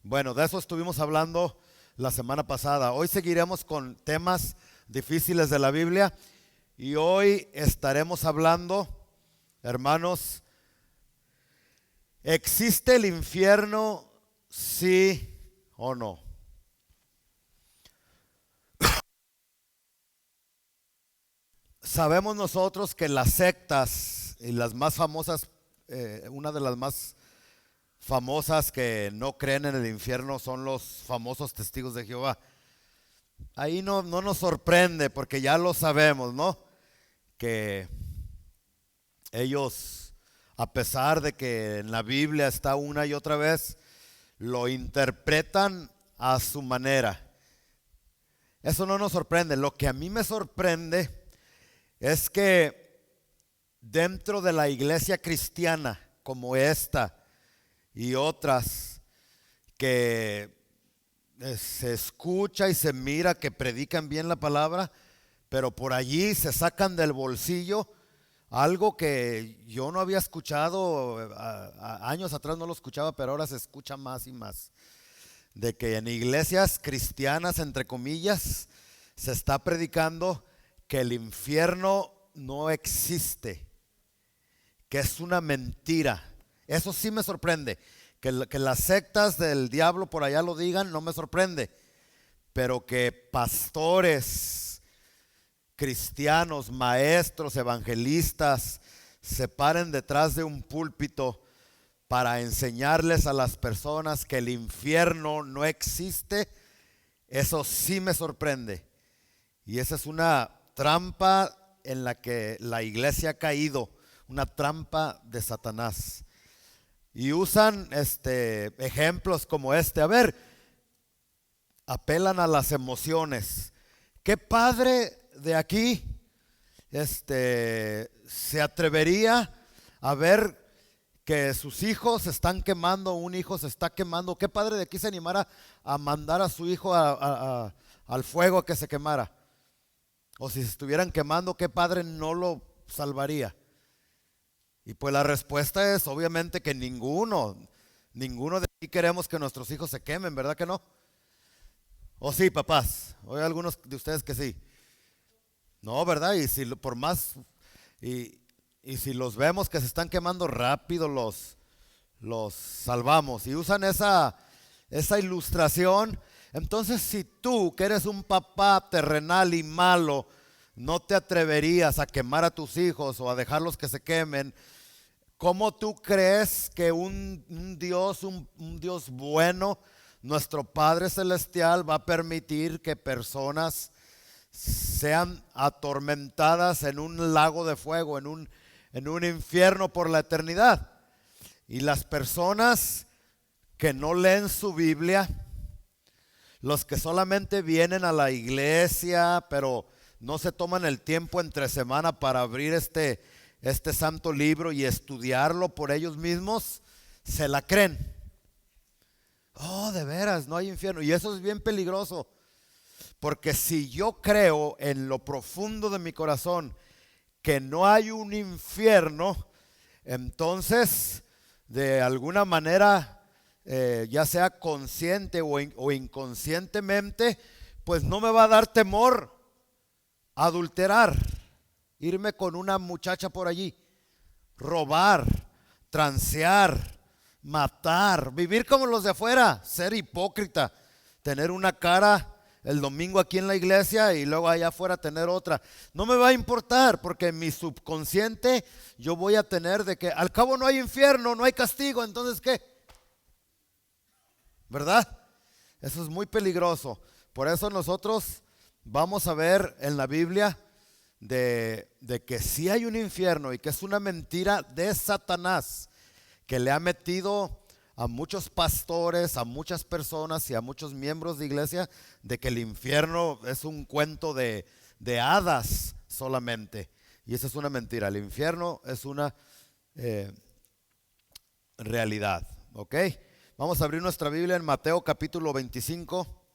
Bueno, de eso estuvimos hablando la semana pasada. Hoy seguiremos con temas difíciles de la Biblia y hoy estaremos hablando, hermanos, ¿existe el infierno, sí o no? Sabemos nosotros que las sectas y las más famosas, una de las más famosas que no creen en el infierno son los famosos testigos de Jehová. Ahí no nos sorprende porque ya lo sabemos, ¿no? Que ellos, a pesar de que en la Biblia está una y otra vez, lo interpretan a su manera. Eso no nos sorprende. Lo que a mí me sorprende es que dentro de la iglesia cristiana como esta y otras que se escucha y se mira que predican bien la palabra, pero por allí se sacan del bolsillo algo que yo no había escuchado, años atrás no lo escuchaba, pero ahora se escucha más y más, de que en iglesias cristianas, entre comillas, se está predicando que el infierno no existe, que es una mentira. Eso sí me sorprende. Que las sectas del diablo por allá lo digan, no me sorprende. Pero que pastores, cristianos, maestros, evangelistas se paren detrás de un púlpito para enseñarles a las personas que el infierno no existe, eso sí me sorprende. Y esa es una trampa en la que la iglesia ha caído, una trampa de Satanás. Y usan ejemplos como este. A ver, apelan a las emociones. ¿Qué padre de aquí se atrevería a ver que sus hijos se están quemando, un hijo se está quemando? ¿Qué padre de aquí se animara a mandar a su hijo al fuego a que se quemara? O si se estuvieran quemando, ¿qué padre no lo salvaría? Y pues la respuesta es obviamente que ninguno de aquí queremos que nuestros hijos se quemen, ¿verdad que no? ¿O sí, papás? O hay algunos de ustedes que sí. No, ¿verdad? Y si por más, y, y si los vemos que se están quemando rápido, los salvamos. Y usan esa ilustración. Entonces, si tú, que eres un papá terrenal y malo, no te atreverías a quemar a tus hijos o a dejarlos que se quemen, ¿cómo tú crees que un Dios, un Dios bueno, nuestro Padre Celestial, va a permitir que personas sean atormentadas en un lago de fuego, en un infierno por la eternidad? Y las personas que no leen su Biblia, los que solamente vienen a la iglesia, pero no se toman el tiempo entre semana para abrir este santo libro y estudiarlo por ellos mismos, se la creen. Oh, de veras, no hay infierno. Y eso es bien peligroso, porque si yo creo en lo profundo de mi corazón que no hay un infierno, entonces de alguna manera, ya sea consciente o inconscientemente, pues no me va a dar temor adulterar, irme con una muchacha por allí, robar, transear, matar, vivir como los de afuera, ser hipócrita, tener una cara el domingo aquí en la iglesia y luego allá afuera tener otra. No me va a importar, porque en mi subconsciente yo voy a tener de que al cabo no hay infierno, no hay castigo, entonces ¿qué? ¿Verdad? Eso es muy peligroso. Por eso nosotros vamos a ver en la Biblia de que sí hay un infierno y que es una mentira de Satanás, que le ha metido a muchos pastores, a muchas personas y a muchos miembros de iglesia, de que el infierno es un cuento de hadas solamente. Y esa es una mentira. El infierno es una realidad. ¿Ok? Vamos a abrir nuestra Biblia en Mateo capítulo 25.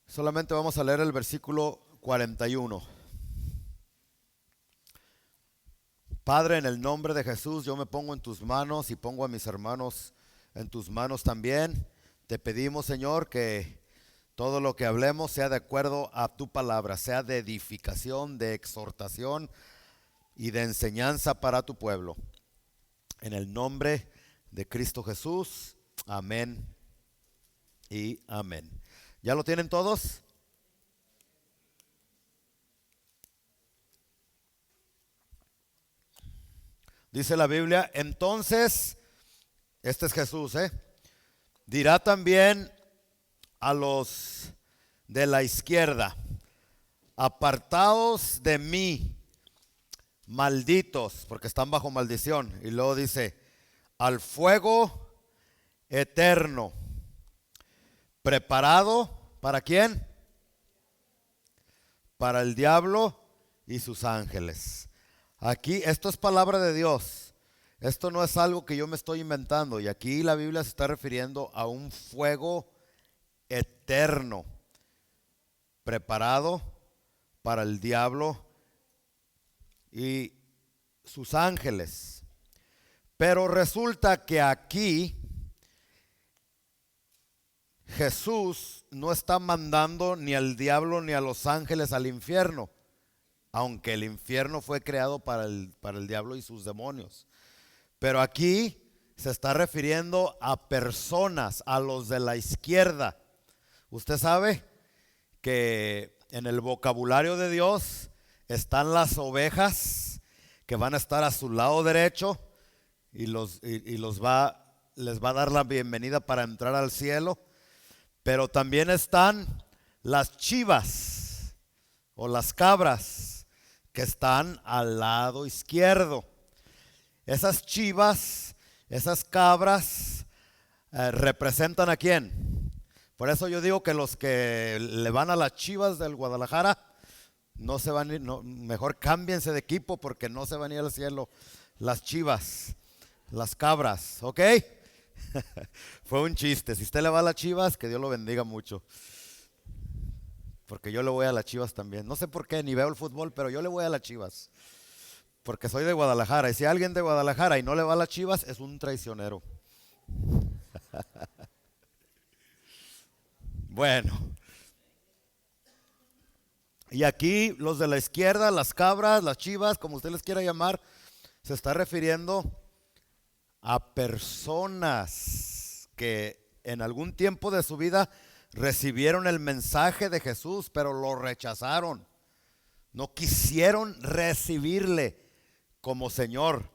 Solamente vamos a leer el versículo 41. Padre, en el nombre de Jesús, yo me pongo en tus manos y pongo a mis hermanos en tus manos también. Te pedimos, Señor, que todo lo que hablemos sea de acuerdo a tu palabra, sea de edificación, de exhortación y de enseñanza para tu pueblo. En el nombre de Cristo Jesús, amén y amén. ¿Ya lo tienen todos? Dice la Biblia, entonces, este es Jesús, dirá también a los de la izquierda, apartaos de mí, malditos, porque están bajo maldición. Y luego dice, al fuego eterno, preparado, ¿para quién? Para el diablo y sus ángeles. Aquí, esto es palabra de Dios. Esto no es algo que yo me estoy inventando. Y aquí la Biblia se está refiriendo a un fuego eterno, preparado para el diablo y sus ángeles. Pero resulta que aquí Jesús no está mandando ni al diablo ni a los ángeles al infierno, aunque el infierno fue creado para el diablo y sus demonios. Pero aquí se está refiriendo a personas, a los de la izquierda. Usted sabe que en el vocabulario de Dios están las ovejas que van a estar a su lado derecho y les va a dar la bienvenida para entrar al cielo. Pero también están las chivas o las cabras que están al lado izquierdo. Esas chivas, esas cabras, representan ¿a quién? Por eso yo digo que los que le van a las Chivas del Guadalajara no se van a ir, no, mejor cámbiense de equipo porque no se van a ir al cielo las Chivas, las cabras, ¿ok? Fue un chiste. Si usted le va a las Chivas, que Dios lo bendiga mucho. Porque yo le voy a las Chivas también. No sé por qué, ni veo el fútbol, pero yo le voy a las Chivas. Porque soy de Guadalajara. Y si alguien de Guadalajara y no le va a las Chivas, es un traicionero. Bueno. Y aquí los de la izquierda, las cabras, las chivas, como usted les quiera llamar, se está refiriendo a personas que en algún tiempo de su vida recibieron el mensaje de Jesús, pero lo rechazaron. No quisieron recibirle como Señor.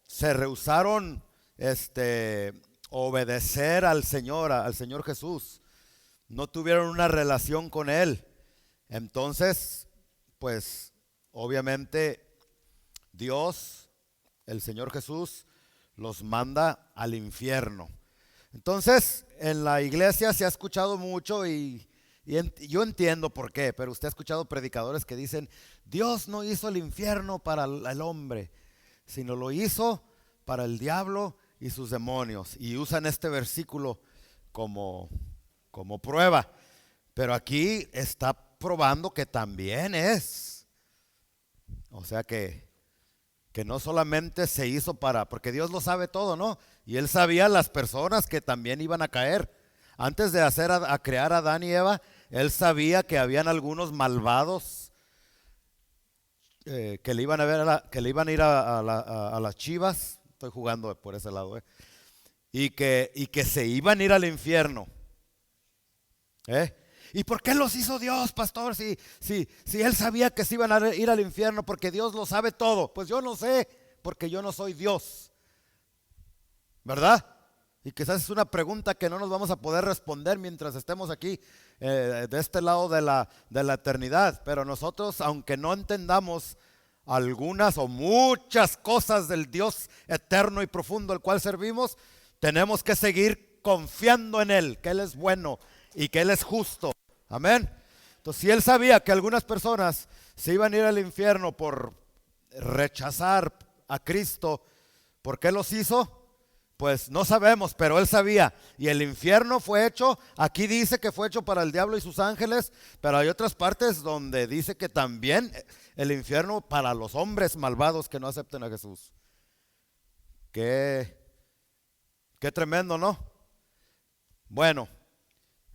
Se rehusaron obedecer al Señor Jesús. No tuvieron una relación con Él. Entonces, pues, obviamente, Dios, el Señor Jesús, los manda al infierno. Entonces, en la iglesia se ha escuchado mucho y yo entiendo por qué, pero usted ha escuchado predicadores que dicen, Dios no hizo el infierno para el hombre, sino lo hizo para el diablo y sus demonios. Y usan este versículo como prueba. Pero aquí está probando que también es. O sea que no solamente se hizo porque Dios lo sabe todo, ¿no? Y Él sabía las personas que también iban a caer. Antes de a crear a Adán y Eva, Él sabía que habían algunos malvados que le iban a ir a las chivas. Estoy jugando por ese lado, y que se iban a ir al infierno. ¿Y por qué los hizo Dios, pastor? Si Él sabía que se iban a ir al infierno, porque Dios lo sabe todo. Pues yo no sé, porque yo no soy Dios, ¿verdad? Y quizás es una pregunta que no nos vamos a poder responder mientras estemos aquí de este lado de la eternidad. Pero nosotros, aunque no entendamos algunas o muchas cosas del Dios eterno y profundo al cual servimos, tenemos que seguir confiando en Él, que Él es bueno y que Él es justo. Amén. Entonces, si Él sabía que algunas personas se iban a ir al infierno por rechazar a Cristo, ¿por qué los hizo? pues no sabemos, pero él sabía. Y el infierno fue hecho, aquí dice que fue hecho para el diablo y sus ángeles, pero hay otras partes donde dice que también el infierno para los hombres malvados que no acepten a Jesús. Qué tremendo, ¿no? Bueno,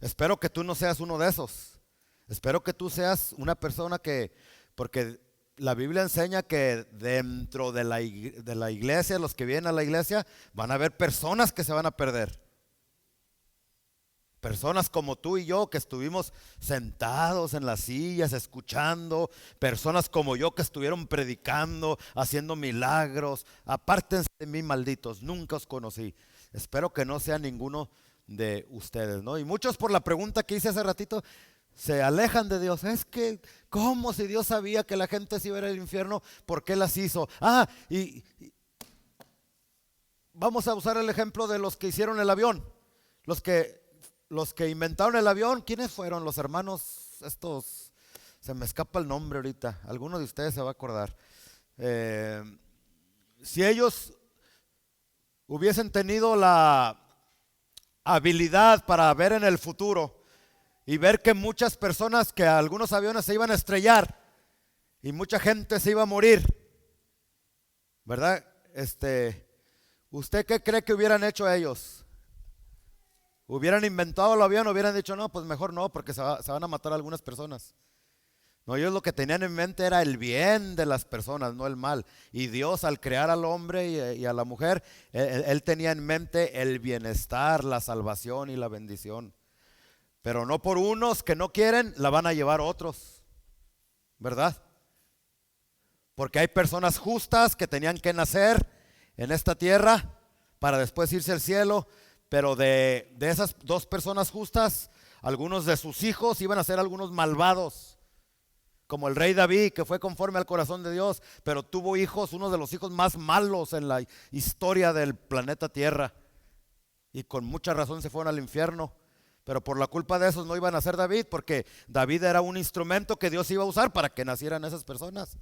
espero que tú no seas uno de esos. Espero que tú seas una persona porque la Biblia enseña que dentro de la iglesia, los que vienen a la iglesia, van a haber personas que se van a perder. Personas como tú y yo que estuvimos sentados en las sillas escuchando, personas como yo que estuvieron predicando, haciendo milagros. Apártense de mí, malditos, nunca os conocí. Espero que no sea ninguno de ustedes, ¿no? Y muchos, por la pregunta que hice hace ratito, se alejan de Dios. Es que, ¿cómo si Dios sabía que la gente se iba a ir al infierno? ¿Por qué las hizo? Y vamos a usar el ejemplo de los que hicieron el avión. Los que inventaron el avión, ¿quiénes fueron? Los hermanos estos, se me escapa el nombre ahorita, alguno de ustedes se va a acordar. Si ellos hubiesen tenido la habilidad para ver en el futuro y ver que muchas personas, que algunos aviones se iban a estrellar y mucha gente se iba a morir, ¿verdad? ¿Usted qué cree que hubieran hecho ellos? Hubieran inventado el avión, hubieran dicho, no, pues mejor no, porque se van a matar algunas personas. No, ellos lo que tenían en mente era el bien de las personas, no el mal. Y Dios, al crear al hombre y a la mujer, él tenía en mente el bienestar, la salvación y la bendición. Pero no por unos que no quieren, la van a llevar otros, ¿verdad? Porque hay personas justas que tenían que nacer en esta tierra para después irse al cielo. Pero de esas dos personas justas, algunos de sus hijos iban a ser algunos malvados, como el rey David, que fue conforme al corazón de Dios, pero tuvo hijos, uno de los hijos más malos en la historia del planeta Tierra, y con mucha razón se fueron al infierno. Pero por la culpa de esos no iban a ser David, porque David era un instrumento que Dios iba a usar para que nacieran esas personas.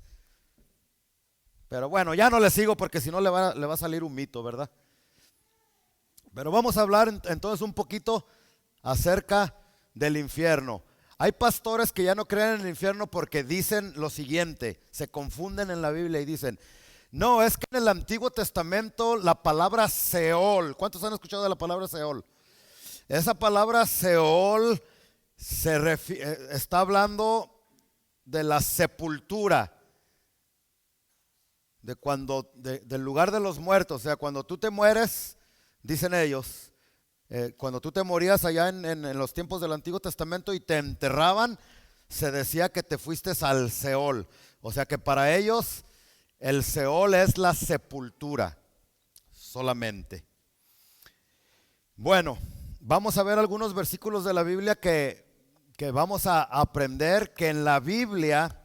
Pero bueno, ya no le sigo, porque si no le va a salir un mito, ¿verdad? Pero vamos a hablar entonces un poquito acerca del infierno. Hay pastores que ya no creen en el infierno porque dicen lo siguiente, se confunden en la Biblia y dicen, no, es que en el Antiguo Testamento la palabra Seol, ¿cuántos han escuchado de la palabra Seol? Esa palabra Seol está hablando de la sepultura, del lugar de los muertos. O sea, cuando tú te mueres, dicen ellos, cuando tú te morías allá en los tiempos del Antiguo Testamento y te enterraban, se decía que te fuiste al Seol. O sea que para ellos el Seol es la sepultura solamente. Bueno, vamos a ver algunos versículos de la Biblia que vamos a aprender que en la Biblia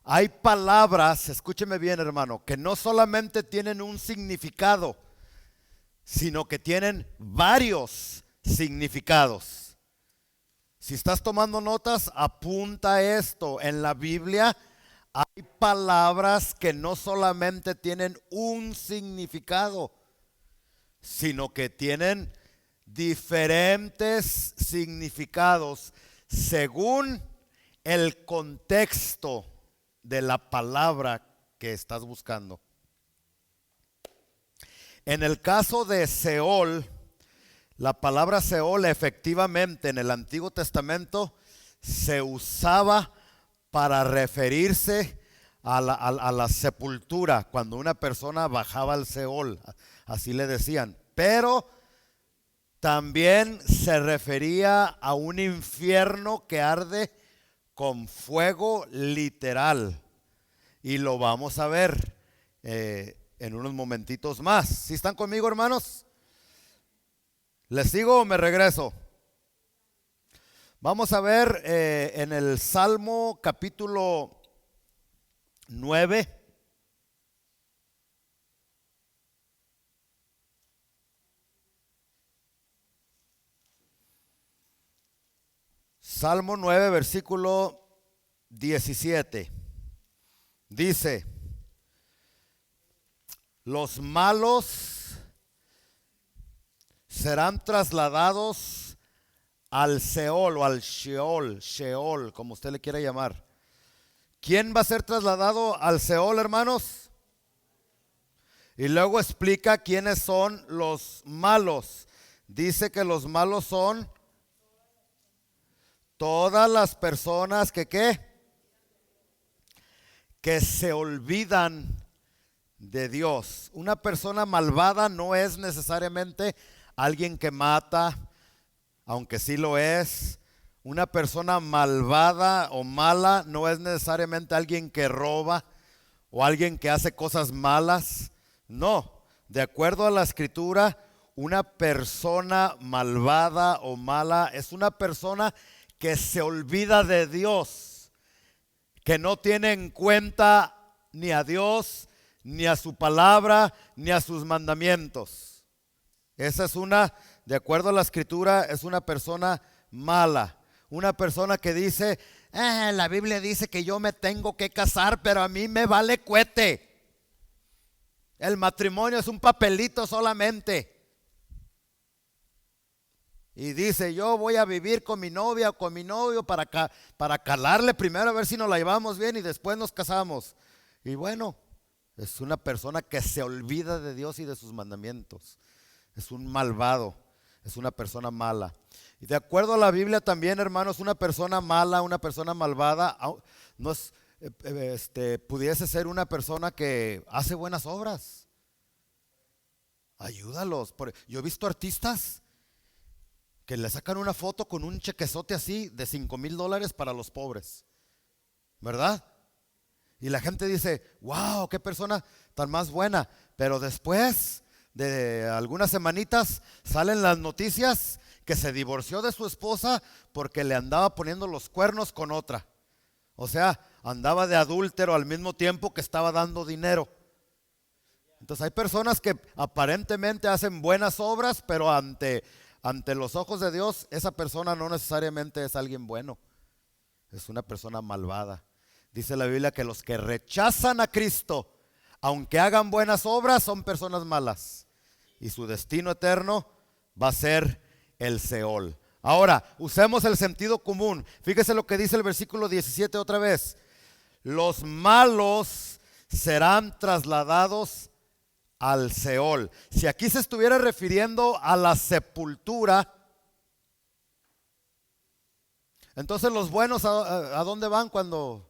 hay palabras, escúcheme bien hermano, que no solamente tienen un significado, sino que tienen varios significados. Si estás tomando notas, apunta esto. En la Biblia hay palabras que no solamente tienen un significado, sino que tienen diferentes significados según el contexto de la palabra que estás buscando. En el caso de Seol, la palabra Seol efectivamente en el Antiguo Testamento se usaba para referirse a la sepultura, cuando una persona bajaba al Seol, así le decían. Pero también se refería a un infierno que arde con fuego literal. Y lo vamos a ver en unos momentitos más. ¿Sí están conmigo, hermanos? ¿Les sigo o me regreso? Vamos a ver en el Salmo capítulo 9. Salmo 9, versículo 17. Dice: los malos serán trasladados al Seol o al Sheol, como usted le quiera llamar. ¿Quién va a ser trasladado al Seol, hermanos? Y luego explica quiénes son los malos. Dice que los malos son todas las personas que ¿qué? Que se olvidan de Dios. Una persona malvada no es necesariamente alguien que mata, aunque sí lo es. Una persona malvada o mala no es necesariamente alguien que roba o alguien que hace cosas malas. No, de acuerdo a la escritura, una persona malvada o mala es una persona que se olvida de Dios, que no tiene en cuenta ni a Dios, ni a su palabra, ni a sus mandamientos. Esa es de acuerdo a la escritura, es una persona mala. Una persona que dice, la Biblia dice que yo me tengo que casar, pero a mí me vale cuete. El matrimonio es un papelito solamente. Y dice, yo voy a vivir con mi novia o con mi novio para calarle primero a ver si nos la llevamos bien y después nos casamos. Y bueno, es una persona que se olvida de Dios y de sus mandamientos. Es un malvado, es una persona mala. Y de acuerdo a la Biblia también, hermanos, una persona mala, una persona malvada, no es, pudiese ser una persona que hace buenas obras. Ayúdalos. Yo he visto artistas que le sacan una foto con un chequezote así de $5,000 para los pobres, ¿verdad? Y la gente dice, wow, qué persona tan más buena. Pero después de algunas semanitas salen las noticias que se divorció de su esposa porque le andaba poniendo los cuernos con otra. O sea, andaba de adúltero al mismo tiempo que estaba dando dinero. Entonces hay personas que aparentemente hacen buenas obras, pero ante los ojos de Dios, esa persona no necesariamente es alguien bueno. Es una persona malvada. Dice la Biblia que los que rechazan a Cristo, aunque hagan buenas obras, son personas malas. Y su destino eterno va a ser el Seol. Ahora, usemos el sentido común. Fíjese lo que dice el versículo 17 otra vez. Los malos serán trasladados al Seol. Si aquí se estuviera refiriendo a la sepultura, entonces los buenos ¿a dónde van cuando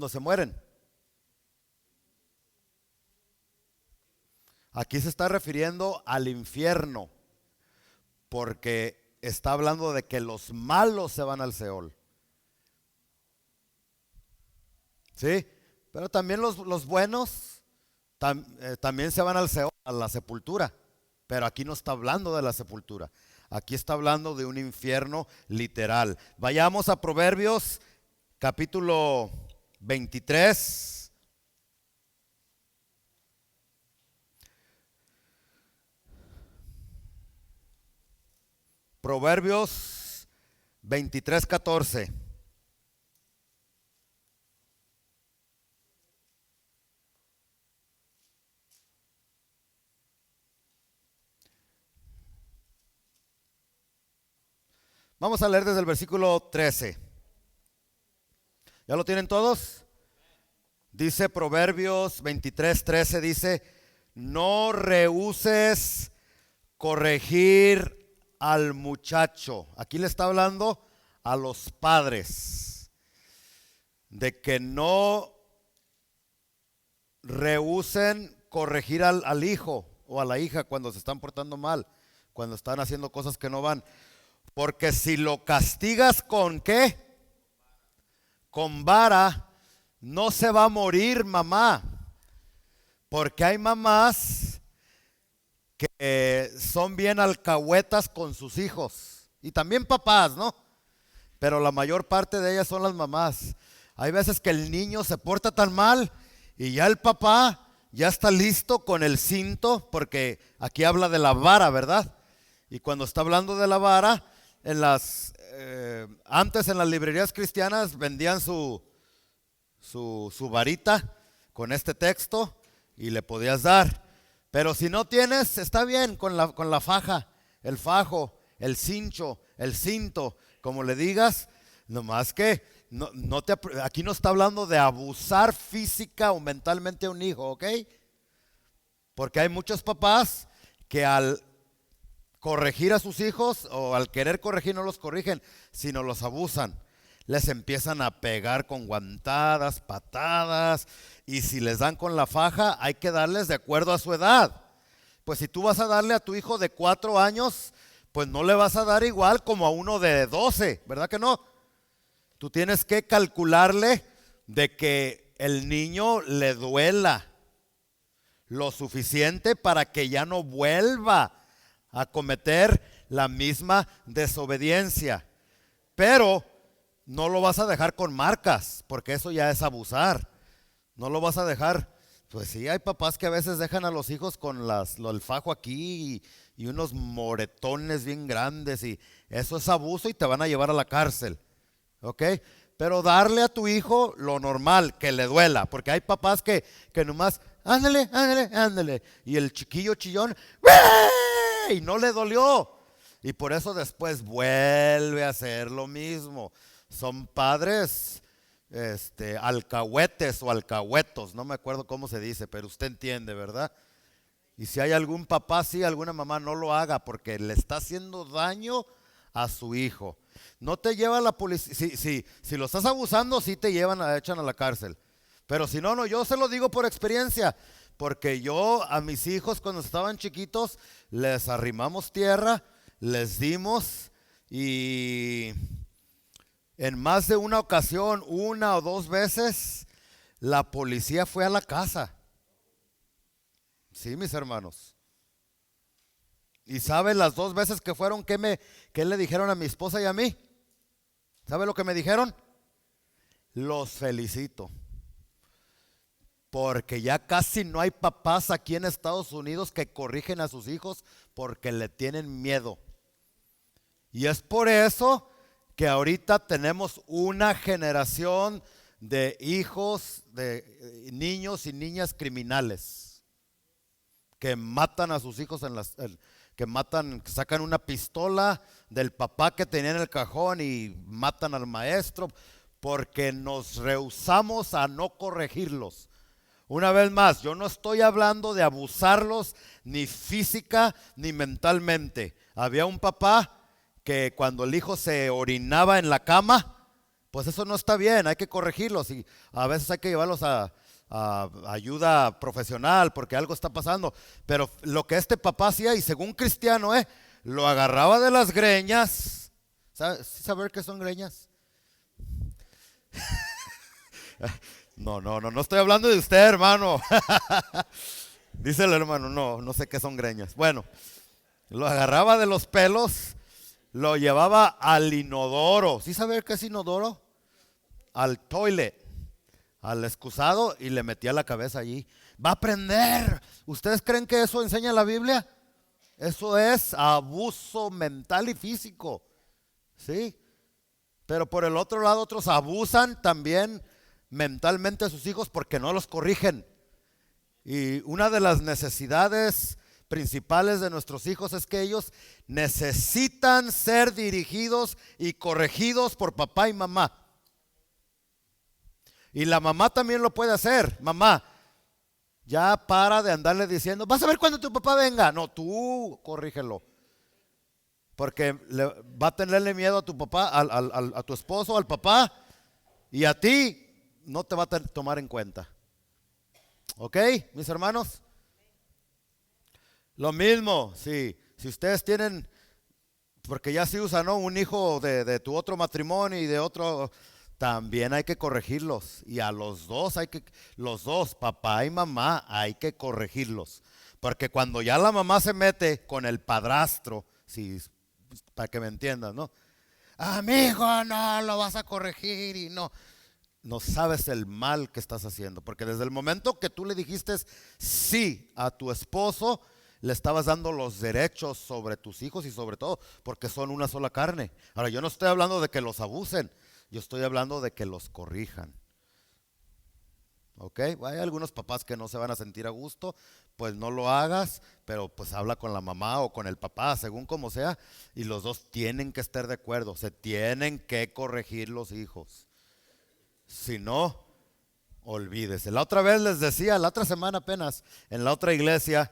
se mueren? Aquí se está refiriendo al infierno, porque está hablando de que los malos se van al Seol. ¿Sí? Pero también los buenos también se van al Seol, a la sepultura. Pero aquí no está hablando de la sepultura. Aquí está hablando de un infierno literal. Vayamos a Proverbios capítulo 23. Proverbios 23:14. Vamos a leer desde el versículo 13. ¿Ya lo tienen todos? Dice Proverbios 23:13, dice, no rehuses corregir al muchacho. Aquí le está hablando a los padres de que no rehúsen corregir al hijo o a la hija cuando se están portando mal, cuando están haciendo cosas que no van. Porque si lo castigas con ¿qué? Con vara, no se va a morir mamá. Porque hay mamás que son bien alcahuetas con sus hijos. Y también papás, ¿no? Pero la mayor parte de ellas son las mamás. Hay veces que el niño se porta tan mal y ya el papá ya está listo con el cinto, porque aquí habla de la vara, ¿verdad? Y cuando está hablando de la vara, antes en las librerías cristianas vendían su varita con este texto y le podías dar. Pero si no tienes, está bien con la faja, el fajo, el cincho, el cinto, como le digas, nomás que aquí no está hablando de abusar física o mentalmente a un hijo, ¿ok? Porque hay muchos papás que al corregir a sus hijos o al querer corregir no los corrigen, sino los abusan. Les empiezan a pegar con guantadas, patadas, y si les dan con la faja, hay que darles de acuerdo a su edad. Pues si tú vas a darle a tu hijo de 4 años, pues no le vas a dar igual como a uno de 12, ¿verdad que no? Tú tienes que calcularle de que el niño le duela lo suficiente para que ya no vuelva a cometer la misma desobediencia. Pero no lo vas a dejar con marcas, porque eso ya es abusar. No lo vas a dejar. Pues sí, hay papás que a veces dejan a los hijos con el fajo aquí y unos moretones bien grandes, y eso es abuso y te van a llevar a la cárcel. ¿Ok? Pero darle a tu hijo lo normal, que le duela, porque hay papás que nomás, ándale, ándale, ándale, y el chiquillo chillón, ¡wey! Y no le dolió. Y por eso después vuelve a hacer lo mismo. Son padres alcahuetes o alcahuetos, no me acuerdo cómo se dice, pero usted entiende, ¿verdad? Y si hay algún papá, sí, alguna mamá, no lo haga porque le está haciendo daño a su hijo. No te lleva la policía, si lo estás abusando, sí te echan a la cárcel. Pero si no, yo se lo digo por experiencia, porque yo a mis hijos cuando estaban chiquitos les arrimamos tierra, les dimos, y en más de una ocasión, 1 o 2 veces, la policía fue a la casa. Sí, mis hermanos. ¿Y sabe las 2 veces que fueron, qué le dijeron a mi esposa y a mí? ¿Sabe lo que me dijeron? Los felicito. Porque ya casi no hay papás aquí en Estados Unidos que corrigen a sus hijos porque le tienen miedo. Y es por eso que ahorita tenemos una generación de hijos, de niños y niñas criminales que matan a sus hijos que sacan una pistola del papá que tenía en el cajón y matan al maestro porque nos rehusamos a no corregirlos. Una vez más, yo no estoy hablando de abusarlos ni física ni mentalmente. Había un papá que cuando el hijo se orinaba en la cama, pues eso no está bien, hay que corregirlos y a veces hay que llevarlos a ayuda profesional porque algo está pasando. Pero lo que este papá hacía, y según cristiano, lo agarraba de las greñas. ¿Saber qué son greñas? No estoy hablando de usted, hermano. Dice el hermano, no sé qué son greñas. Bueno, lo agarraba de los pelos, lo llevaba al inodoro. ¿Sí sabe qué es inodoro? Al toilet, al excusado, y le metía la cabeza allí. Va a aprender. ¿Ustedes creen que eso enseña la Biblia? Eso es abuso mental y físico. ¿Sí? Pero por el otro lado, otros abusan también mentalmente a sus hijos porque no los corrigen. Y una de las necesidades principales de nuestros hijos es que ellos necesitan ser dirigidos y corregidos por papá y mamá. Y la mamá también lo puede hacer. Mamá, ya para de andarle diciendo, vas a ver cuando tu papá venga. No, tú corrígelo. Porque va a tenerle miedo a tu papá, a tu esposo, al papá, y a ti no te va a tomar en cuenta. ¿Ok, mis hermanos? Lo mismo, si ustedes tienen, porque ya se usa, ¿no? Un hijo de tu otro matrimonio y de otro, también hay que corregirlos. Y a los dos, papá y mamá, hay que corregirlos. Porque cuando ya la mamá se mete con el padrastro, para que me entiendan, ¿no? Amigo, no lo vas a corregir y no sabes el mal que estás haciendo, porque desde el momento que tú le dijiste sí a tu esposo, le estabas dando los derechos sobre tus hijos y sobre todo, porque son una sola carne. Ahora, yo no estoy hablando de que los abusen, yo estoy hablando de que los corrijan. ¿Ok? Hay algunos papás que no se van a sentir a gusto, pues no lo hagas, pero pues habla con la mamá o con el papá, según como sea, y los dos tienen que estar de acuerdo, se tienen que corregir los hijos. Si no, olvídese. La otra vez les decía, la otra semana apenas, en la otra iglesia,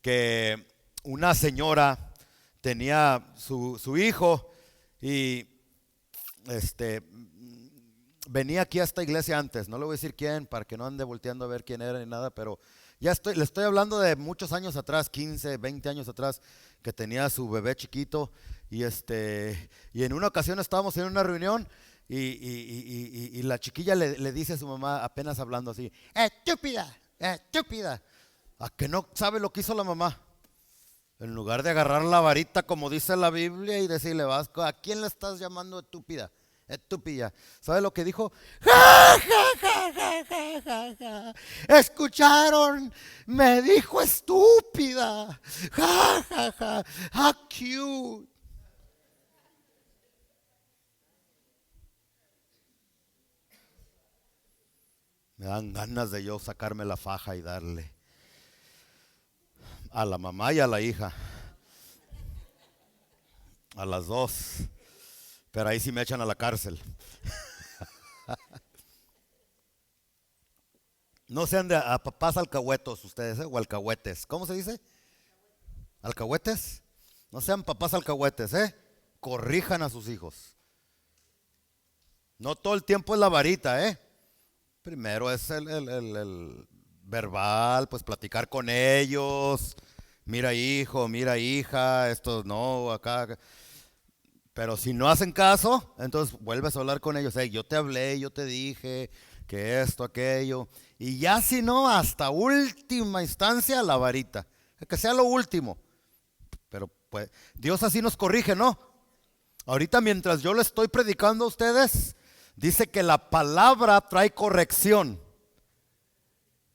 que una señora tenía su hijo y este venía aquí a esta iglesia antes, no le voy a decir quién para que no ande volteando a ver quién era ni nada, pero le estoy hablando de muchos años atrás, 15, 20 años atrás, que tenía su bebé chiquito y en una ocasión estábamos en una reunión y la chiquilla le dice a su mamá, apenas hablando así, estúpida, estúpida, a que no sabe lo que hizo la mamá. En lugar de agarrar la varita como dice la Biblia y decirle, Vasco, ¿a quién le estás llamando estúpida? Estúpida. ¿Sabe lo que dijo? ¡Ja, ja, ja, ja, ja, ja, ja! ¿Escucharon? Me dijo estúpida. ¡Ja, ja, ja! ¡Ah, cute! Me dan ganas de yo sacarme la faja y darle a la mamá y a la hija, a las dos. Pero ahí sí me echan a la cárcel. No sean de a papás alcahuetos ustedes, o alcahuetes. ¿Cómo se dice? ¿Alcahuetes? No sean papás alcahuetes, ¿eh? Corrijan a sus hijos. No todo el tiempo es la varita, ¿eh? Primero es el verbal, pues platicar con ellos. Mira hijo, mira hija, esto no, acá. Pero si no hacen caso, entonces vuelves a hablar con ellos. Hey, yo te hablé, yo te dije que esto, aquello. Y ya si no, hasta última instancia, la varita. Que sea lo último. Pero pues Dios así nos corrige, ¿no? Ahorita mientras yo le estoy predicando a ustedes, dice que la palabra trae corrección.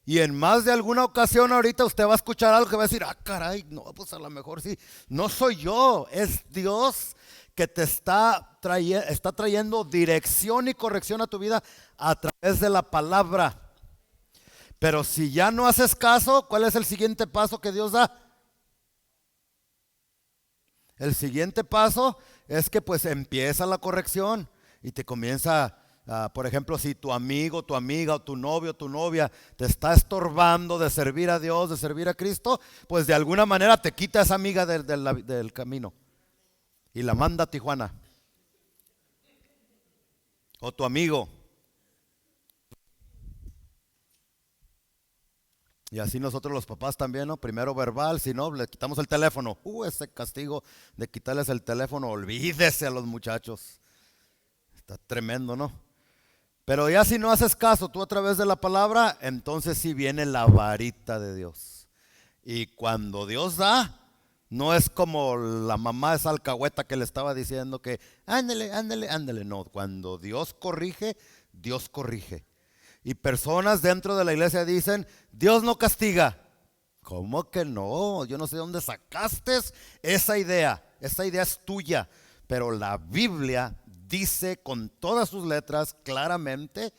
Y en más de alguna ocasión ahorita usted va a escuchar algo que va a decir, ah, caray, no, pues a lo mejor sí. No soy yo, es Dios que te está trayendo dirección y corrección a tu vida a través de la palabra. Pero si ya no haces caso, ¿cuál es el siguiente paso que Dios da? El siguiente paso es que pues empieza la corrección y te comienza, por ejemplo, si tu amigo, tu amiga o tu novio, tu novia te está estorbando de servir a Dios, de servir a Cristo, pues de alguna manera te quita esa amiga del camino y la manda a Tijuana. O tu amigo. Y así nosotros los papás también, ¿no? Primero verbal, si no, le quitamos el teléfono. Ese castigo de quitarles el teléfono, olvídese a los muchachos. Está tremendo, ¿no? Pero ya si no haces caso tú a través de la palabra, entonces sí viene la varita de Dios. Y cuando Dios da, no es como la mamá esa alcahueta que le estaba diciendo que ándele, ándele, ándele. No, cuando Dios corrige, Dios corrige. Y personas dentro de la iglesia dicen, Dios no castiga. ¿Cómo que no? Yo no sé de dónde sacaste esa idea. Esa idea es tuya. Pero la Biblia dice con todas sus letras claramente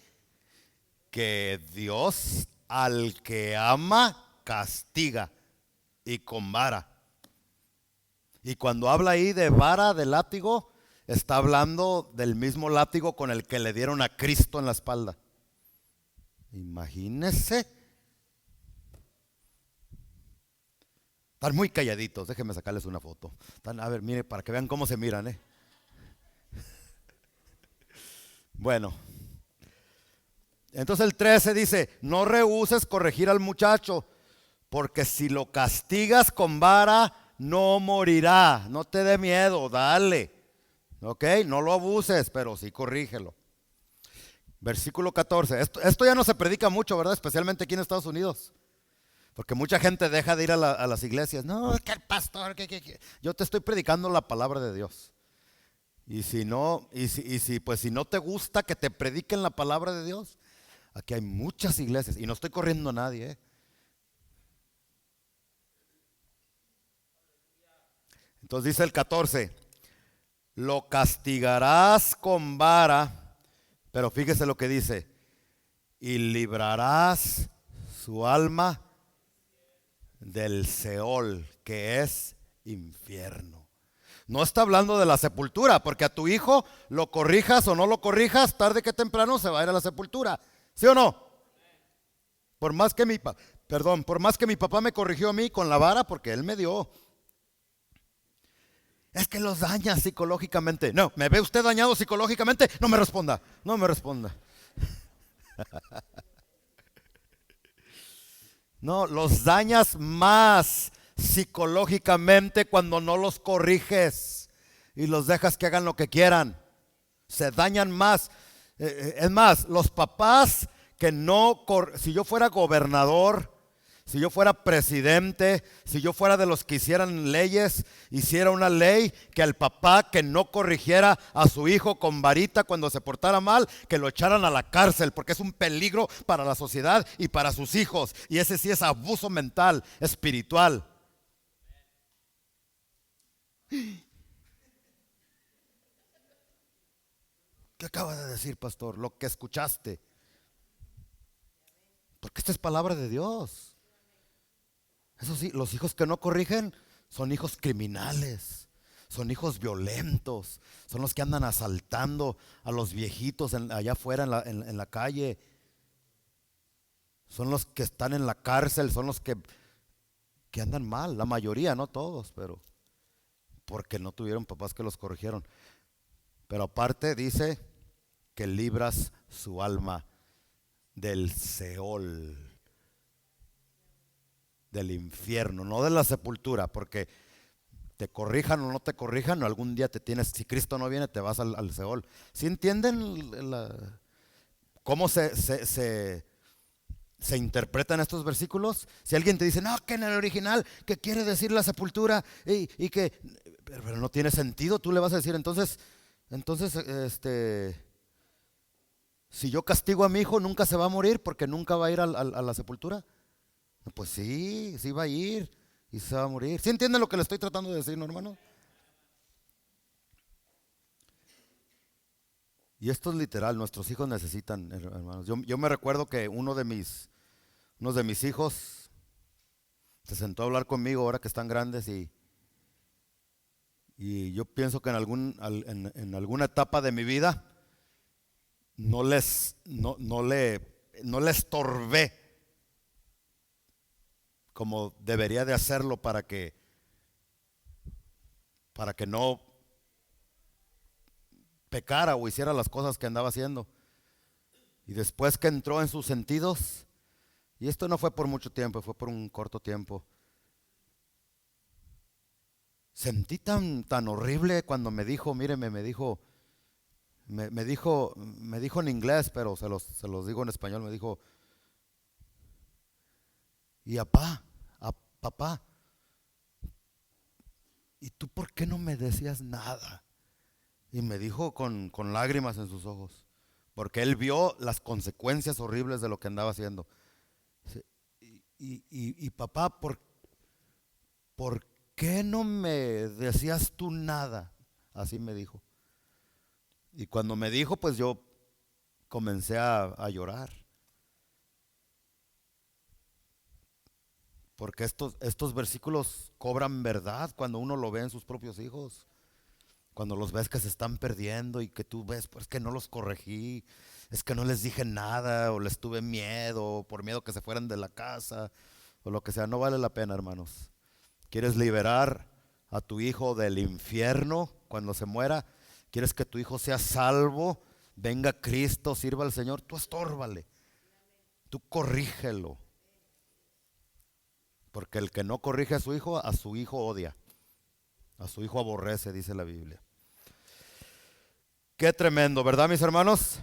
que Dios al que ama castiga y con vara. Y cuando habla ahí de vara, de látigo, está hablando del mismo látigo con el que le dieron a Cristo en la espalda. Imagínese. Están muy calladitos, déjenme sacarles una foto. A ver, mire, para que vean cómo se miran, ¿eh? Bueno, entonces el 13 dice, no rehuses corregir al muchacho, porque si lo castigas con vara, no morirá. No te dé miedo, dale. ¿Ok? No lo abuses, pero sí corrígelo. Versículo 14. Esto ya no se predica mucho, ¿verdad? Especialmente aquí en Estados Unidos. Porque mucha gente deja de ir a las iglesias. No, que el pastor, que. Yo te estoy predicando la palabra de Dios. Y si no, pues si no te gusta que te prediquen la palabra de Dios, aquí hay muchas iglesias. Y no estoy corriendo a nadie, ¿eh? Entonces dice el 14, lo castigarás con vara, pero fíjese lo que dice, y librarás su alma del Seol, que es infierno. No está hablando de la sepultura, porque a tu hijo lo corrijas o no lo corrijas, tarde que temprano se va a ir a la sepultura. ¿Sí o no? Por más que por más que mi papá me corrigió a mí con la vara, porque él me dio. Es que los daña psicológicamente. No, ¿me ve usted dañado psicológicamente? No me responda, no me responda. No, los dañas más psicológicamente cuando no los corriges y los dejas que hagan lo que quieran. Se dañan más. Es más, los papás que no, si yo fuera gobernador, si yo fuera presidente, si yo fuera de los que hicieran leyes, hiciera una ley que al papá que no corrigiera a su hijo con varita cuando se portara mal, que lo echaran a la cárcel, porque es un peligro para la sociedad y para sus hijos. Y ese sí es abuso mental, espiritual. ¿Qué acaba de decir, pastor? Lo que escuchaste. Porque esta es palabra de Dios. Eso sí, los hijos que no corrigen son hijos criminales, son hijos violentos, son los que andan asaltando a los viejitos allá afuera en la calle, son los que están en la cárcel, son los que andan mal, la mayoría, no todos, pero porque no tuvieron papás que los corrigieron. Pero aparte dice que libras su alma del Seol, del infierno, no de la sepultura, porque te corrijan o no te corrijan, algún día te tienes, si Cristo no viene, te vas al Seol. ¿Sí entienden cómo se interpretan estos versículos? Si alguien te dice, no, que en el original, que quiere decir la sepultura, y que, pero no tiene sentido, tú le vas a decir, entonces, si yo castigo a mi hijo, nunca se va a morir porque nunca va a ir a la sepultura. Pues sí, sí va a ir y se va a morir. ¿Sí entienden lo que le estoy tratando de decir, no, hermano? Y esto es literal, nuestros hijos necesitan, hermanos. Yo me recuerdo que uno de mis hijos se sentó a hablar conmigo ahora que están grandes y yo pienso que en alguna etapa de mi vida no le estorbé como debería de hacerlo para que no pecara o hiciera las cosas que andaba haciendo. Y después que entró en sus sentidos, y esto no fue por mucho tiempo, fue por un corto tiempo, sentí tan horrible cuando me dijo, míreme, me dijo en inglés, pero se los digo en español, me dijo, y papá, ¿y tú por qué no me decías nada? Y me dijo con lágrimas en sus ojos, porque él vio las consecuencias horribles de lo que andaba haciendo. Y papá, ¿por qué no me decías tú nada? Así me dijo. Y cuando me dijo, pues yo comencé a llorar. Porque estos versículos cobran verdad cuando uno lo ve en sus propios hijos. Cuando los ves que se están perdiendo y que tú ves, pues que no los corregí, es que no les dije nada o les tuve miedo, por miedo que se fueran de la casa o lo que sea, no vale la pena, hermanos. ¿Quieres liberar a tu hijo del infierno cuando se muera? ¿Quieres que tu hijo sea salvo? Venga Cristo, sirva al Señor, tú estórbale, tú corrígelo. Porque el que no corrige a su hijo odia, a su hijo aborrece, dice la Biblia. Qué tremendo, ¿verdad, mis hermanos?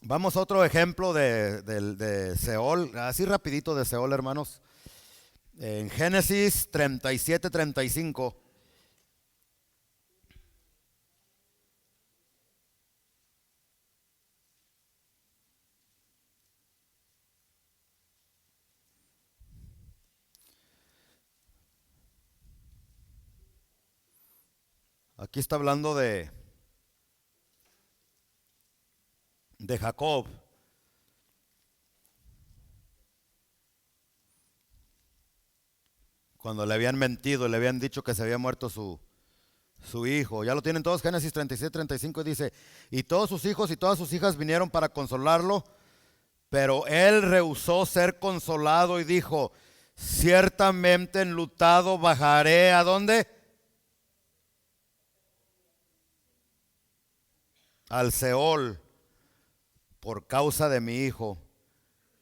Vamos a otro ejemplo de Seol, así rapidito de Seol, hermanos. En Génesis 37-35. Aquí está hablando de Jacob. cuando le habían mentido, le habían dicho que se había muerto su hijo. Ya lo tienen todos, Génesis 37, 35 dice, y todos sus hijos y todas sus hijas vinieron para consolarlo, pero él rehusó ser consolado y dijo, ciertamente enlutado bajaré, ¿a dónde? Al Seol, por causa de mi hijo.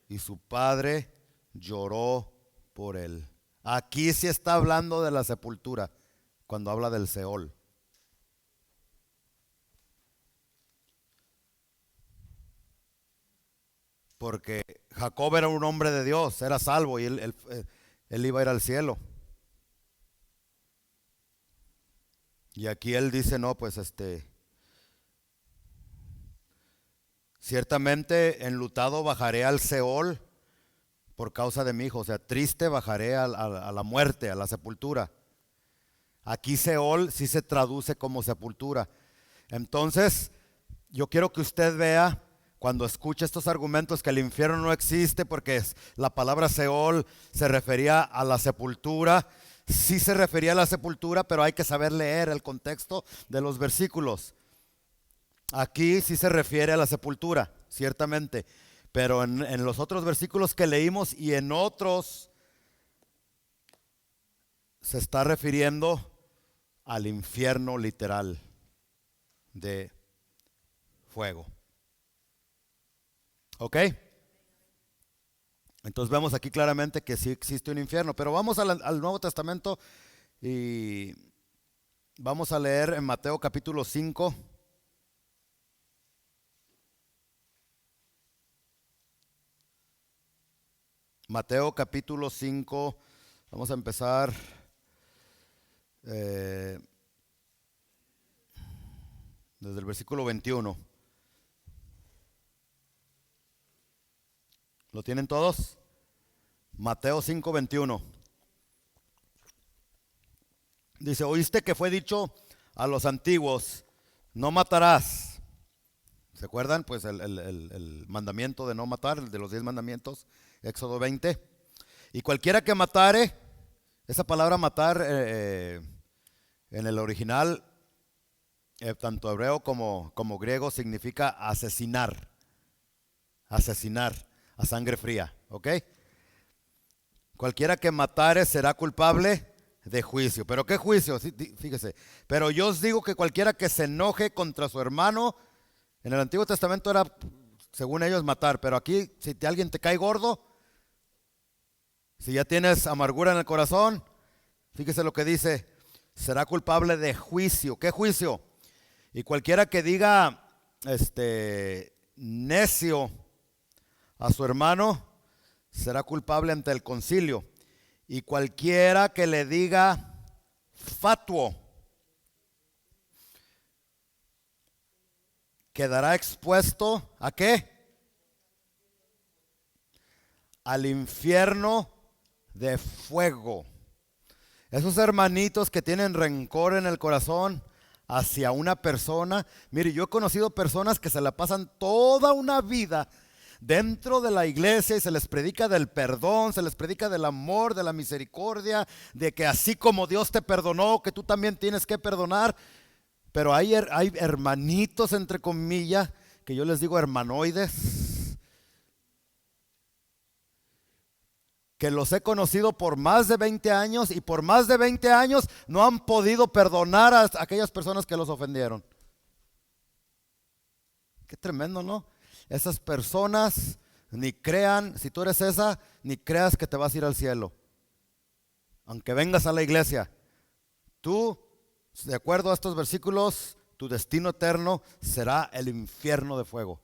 Y su padre lloró por él. Aquí sí está hablando de la sepultura, cuando habla del Seol. Porque Jacob era un hombre de Dios, era salvo y él iba a ir al cielo. Y aquí él dice, no, pues ciertamente enlutado bajaré al Seol por causa de mi hijo. O sea, triste bajaré a la muerte, a la sepultura. Aquí Seol sí se traduce como sepultura. Entonces, yo quiero que usted vea, cuando escuche estos argumentos, que el infierno no existe, porque la palabra Seol se refería a la sepultura. Sí se refería a la sepultura, pero hay que saber leer el contexto de los versículos. Aquí sí se refiere a la sepultura, ciertamente, pero en los otros versículos que leímos y en otros se está refiriendo al infierno literal de fuego. ¿Ok? Entonces vemos aquí claramente que sí existe un infierno, pero vamos al Nuevo Testamento y vamos a leer en Mateo capítulo 5. Mateo capítulo 5, vamos a empezar desde el versículo 21. ¿Lo tienen todos? Mateo 5, 21. Dice, oíste que fue dicho a los antiguos, no matarás. ¿Se acuerdan? Pues el mandamiento de no matar, el de los 10 mandamientos, Éxodo 20. Y cualquiera que matare, esa palabra matar en el original, tanto hebreo como griego, significa asesinar. Asesinar a sangre fría, ¿ok? Cualquiera que matare será culpable de juicio. ¿Pero qué juicio? Fíjese. Pero yo os digo que cualquiera que se enoje contra su hermano, en el Antiguo Testamento era, según ellos, matar. Pero aquí, si alguien te cae gordo, si ya tienes amargura en el corazón, fíjese lo que dice, será culpable de juicio. ¿Qué juicio? Y cualquiera que diga, necio a su hermano, será culpable ante el concilio. Y cualquiera que le diga fatuo, quedará expuesto ¿a qué? Al infierno de fuego. Esos hermanitos que tienen rencor en el corazón hacia una persona. Mire, yo he conocido personas que se la pasan toda una vida dentro de la iglesia y se les predica del perdón, se les predica del amor, de la misericordia, de que así como Dios te perdonó, que tú también tienes que perdonar. Pero hay hermanitos, entre comillas, que yo les digo hermanoides, que los he conocido por más de 20 años y por más de 20 años no han podido perdonar a aquellas personas que los ofendieron. Qué tremendo, ¿no? Esas personas ni crean, si tú eres esa, ni creas que te vas a ir al cielo. Aunque vengas a la iglesia, tú, de acuerdo a estos versículos, tu destino eterno será el infierno de fuego,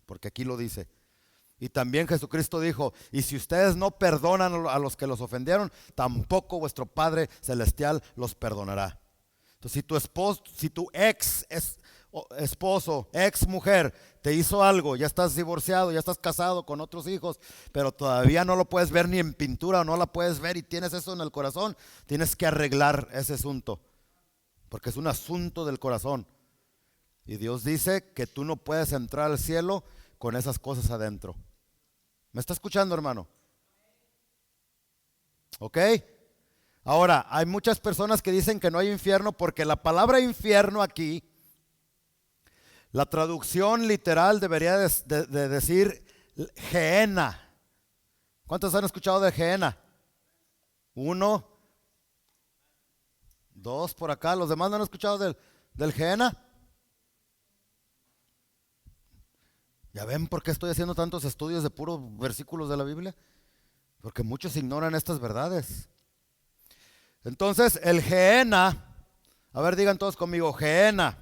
porque aquí lo dice. Y también Jesucristo dijo, y si ustedes no perdonan a los que los ofendieron, tampoco vuestro Padre Celestial los perdonará. Entonces, si tu ex esposo, ex mujer, te hizo algo, ya estás divorciado, ya estás casado con otros hijos, pero todavía no lo puedes ver ni en pintura o no la puedes ver y tienes eso en el corazón, tienes que arreglar ese asunto, porque es un asunto del corazón. Y Dios dice que tú no puedes entrar al cielo con esas cosas adentro. ¿Me está escuchando, hermano? ¿Ok? Ahora, hay muchas personas que dicen que no hay infierno porque la palabra infierno aquí, la traducción literal debería de decir Gehenna. ¿Cuántos han escuchado de Gehenna? Uno, dos por acá. ¿Los demás no han escuchado del Gehenna? ¿Ya ven por qué estoy haciendo tantos estudios de puros versículos de la Biblia? Porque muchos ignoran estas verdades. Entonces, el Gehenna, a ver, digan todos conmigo, Gehenna,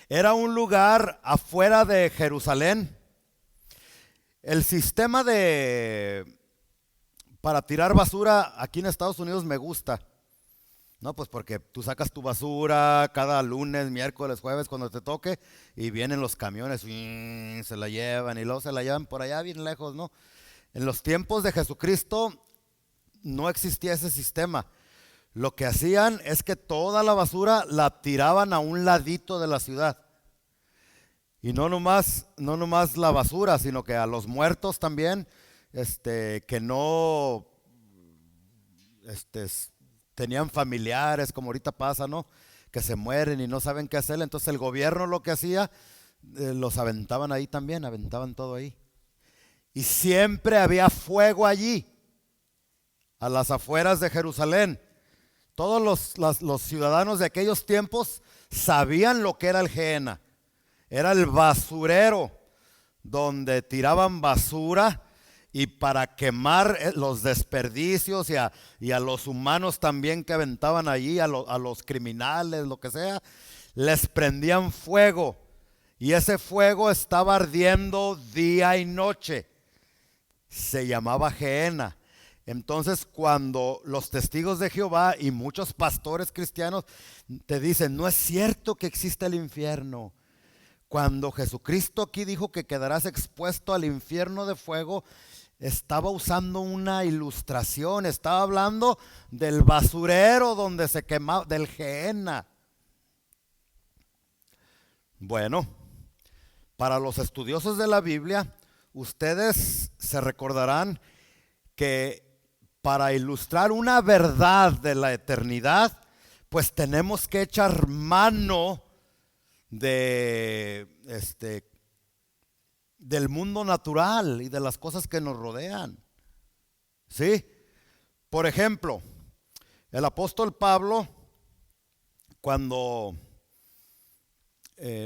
era un lugar afuera de Jerusalén. El sistema para tirar basura aquí en Estados Unidos me gusta. No, pues porque tú sacas tu basura cada lunes, miércoles, jueves, cuando te toque, y vienen los camiones, se la llevan, y luego se la llevan por allá bien lejos, ¿no? En los tiempos de Jesucristo no existía ese sistema. Lo que hacían es que toda la basura la tiraban a un ladito de la ciudad. Y no nomás la basura, sino que a los muertos también, que no tenían familiares, como ahorita pasa, ¿no? Que se mueren y no saben qué hacer. Entonces el gobierno lo que hacía, los aventaban ahí también, aventaban todo ahí. Y siempre había fuego allí, a las afueras de Jerusalén. Todos los ciudadanos de aquellos tiempos sabían lo que era el Gehenna. Era el basurero donde tiraban basura y para quemar los desperdicios y a los humanos también que aventaban allí, a los criminales, lo que sea, les prendían fuego. Y ese fuego estaba ardiendo día y noche. Se llamaba Gehenna. Entonces, cuando los testigos de Jehová y muchos pastores cristianos te dicen, no es cierto que exista el infierno. Cuando Jesucristo aquí dijo que quedarás expuesto al infierno de fuego, estaba usando una ilustración, estaba hablando del basurero donde se quemaba, del Gehenna. Bueno, para los estudiosos de la Biblia, ustedes se recordarán que para ilustrar una verdad de la eternidad, pues tenemos que echar mano del mundo natural y de las cosas que nos rodean. ¿Sí? Por ejemplo, el apóstol Pablo, cuando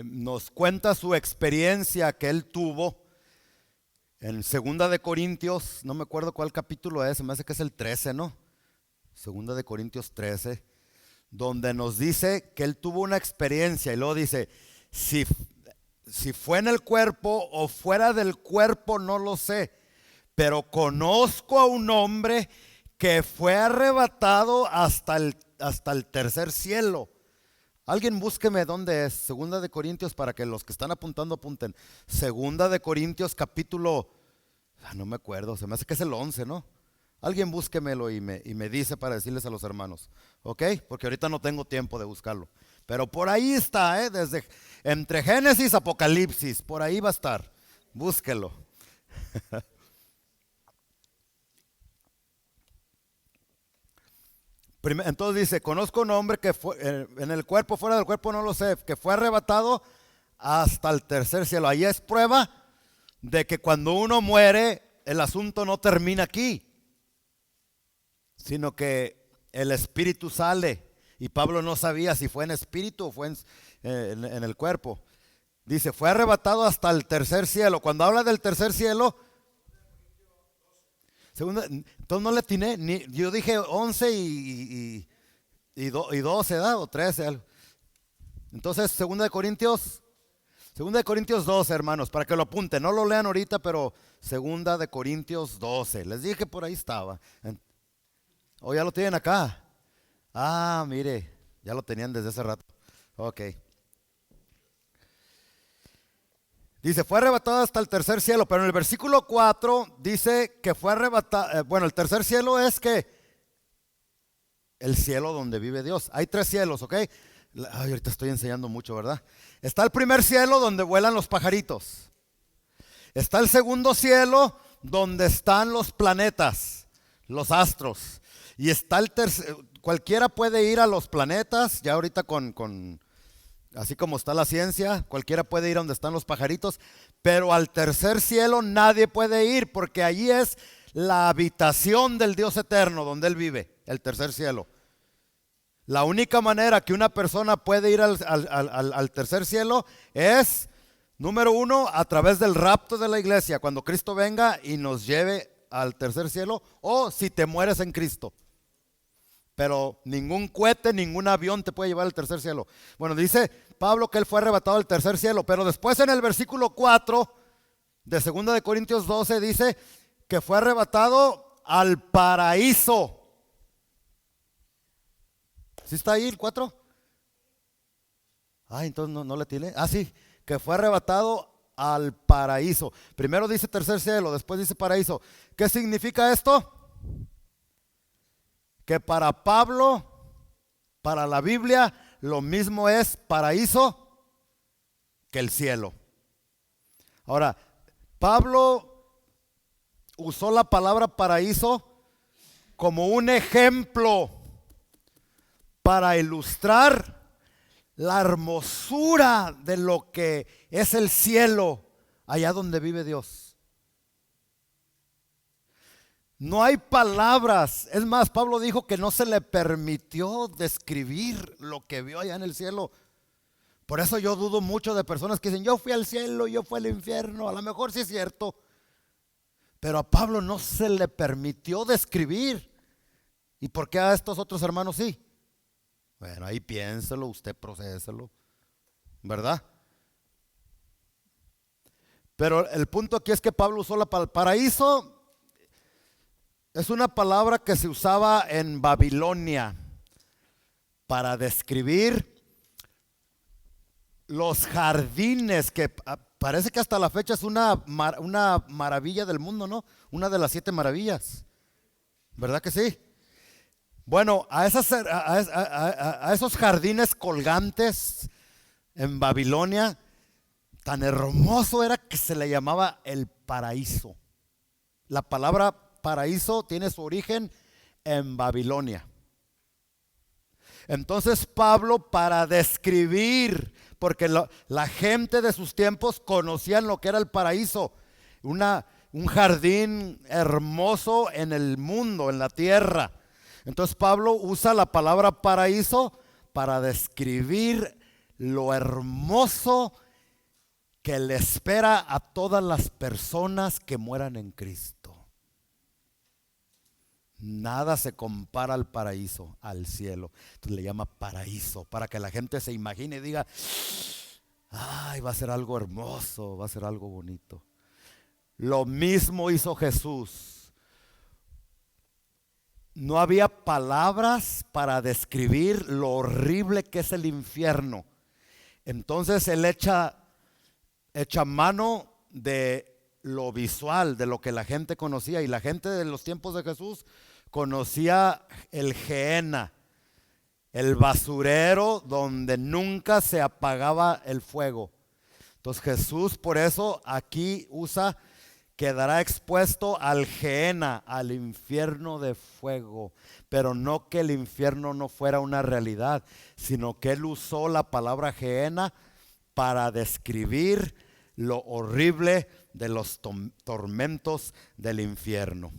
nos cuenta su experiencia que él tuvo en 2 de Corintios, no me acuerdo cuál capítulo es, me hace que es el 13, ¿no? 2 de Corintios 13, donde nos dice que él tuvo una experiencia y luego dice, si fue en el cuerpo o fuera del cuerpo no lo sé, pero conozco a un hombre que fue arrebatado hasta el tercer cielo. Alguien búsqueme dónde es, 2 de Corintios, para que los que están apuntando apunten. 2 de Corintios capítulo, no me acuerdo, se me hace que es el 11, ¿no? Alguien búsquemelo y me dice para decirles a los hermanos, ¿ok? Porque ahorita no tengo tiempo de buscarlo. Pero por ahí está, desde entre Génesis, Apocalipsis, por ahí va a estar. Búsquelo. Entonces dice, conozco un hombre que fue en el cuerpo, fuera del cuerpo no lo sé, que fue arrebatado hasta el tercer cielo. Ahí es prueba de que cuando uno muere, el asunto no termina aquí, sino que el espíritu sale. Y Pablo no sabía si fue en espíritu o fue en el cuerpo. Dice, fue arrebatado hasta el tercer cielo. Cuando habla del tercer cielo, entonces no le atiné, yo dije 11 y 12, ¿da? O 13. Algo. Entonces, 2 de Corintios 12, hermanos, para que lo apunten. No lo lean ahorita, pero 2 de Corintios 12. Les dije que por ahí estaba. ¿O ya lo tienen acá? Ah, mire, ya lo tenían desde hace rato. Ok. Dice, fue arrebatado hasta el tercer cielo, pero en el versículo 4 dice que fue arrebatado, bueno, el tercer cielo es que el cielo donde vive Dios. Hay 3 cielos, ¿ok? Ay, ahorita estoy enseñando mucho, ¿verdad? Está el primer cielo donde vuelan los pajaritos. Está el segundo cielo donde están los planetas, los astros. Y está cualquiera puede ir a los planetas, ya ahorita así como está la ciencia, cualquiera puede ir a donde están los pajaritos, pero al tercer cielo nadie puede ir porque allí es la habitación del Dios eterno donde Él vive, el tercer cielo. La única manera que una persona puede ir al tercer cielo es, número uno, a través del rapto de la iglesia, cuando Cristo venga y nos lleve al tercer cielo, o si te mueres en Cristo. Pero ningún cohete, ningún avión te puede llevar al tercer cielo. Bueno, dice Pablo que él fue arrebatado al tercer cielo, pero después en el versículo 4 de 2 de Corintios 12 dice que fue arrebatado al paraíso. ¿Sí está ahí el 4? Entonces no le tiene. Sí, que fue arrebatado al paraíso. Primero dice tercer cielo, después dice paraíso. ¿Qué significa esto? Que para Pablo, para la Biblia, lo mismo es paraíso que el cielo. Ahora, Pablo usó la palabra paraíso como un ejemplo para ilustrar la hermosura de lo que es el cielo allá donde vive Dios. No hay palabras. Es más, Pablo dijo que no se le permitió describir lo que vio allá en el cielo. Por eso yo dudo mucho de personas que dicen, yo fui al cielo, yo fui al infierno. A lo mejor sí es cierto, pero a Pablo no se le permitió describir. ¿Y por qué a estos otros hermanos sí? Bueno, ahí piénselo, usted procéselo, ¿verdad? Pero el punto aquí es que Pablo usó la palabra paraíso. Es una palabra que se usaba en Babilonia para describir los jardines, que parece que hasta la fecha es una maravilla del mundo, ¿no? Una de las 7 maravillas, ¿verdad que sí? Bueno, a esos jardines colgantes en Babilonia, tan hermoso era que se le llamaba el paraíso. La palabra paraíso tiene su origen en Babilonia. Entonces Pablo, para describir, porque la gente de sus tiempos conocían lo que era el paraíso, un jardín hermoso en el mundo, en la tierra. Entonces Pablo usa la palabra paraíso para describir lo hermoso que le espera a todas las personas que mueran en Cristo. Nada se compara al paraíso, al cielo. Entonces le llama paraíso, para que la gente se imagine y diga, va a ser algo hermoso, va a ser algo bonito. Lo mismo hizo Jesús. No había palabras para describir lo horrible que es el infierno. Entonces él echa mano de lo visual, de lo que la gente conocía. Y la gente de los tiempos de Jesús conocía el Gehenna, el basurero donde nunca se apagaba el fuego. Entonces Jesús por eso aquí usa: quedará expuesto al Gehenna, al infierno de fuego. Pero no que el infierno no fuera una realidad, sino que él usó la palabra Gehenna para describir lo horrible de los tormentos del infierno.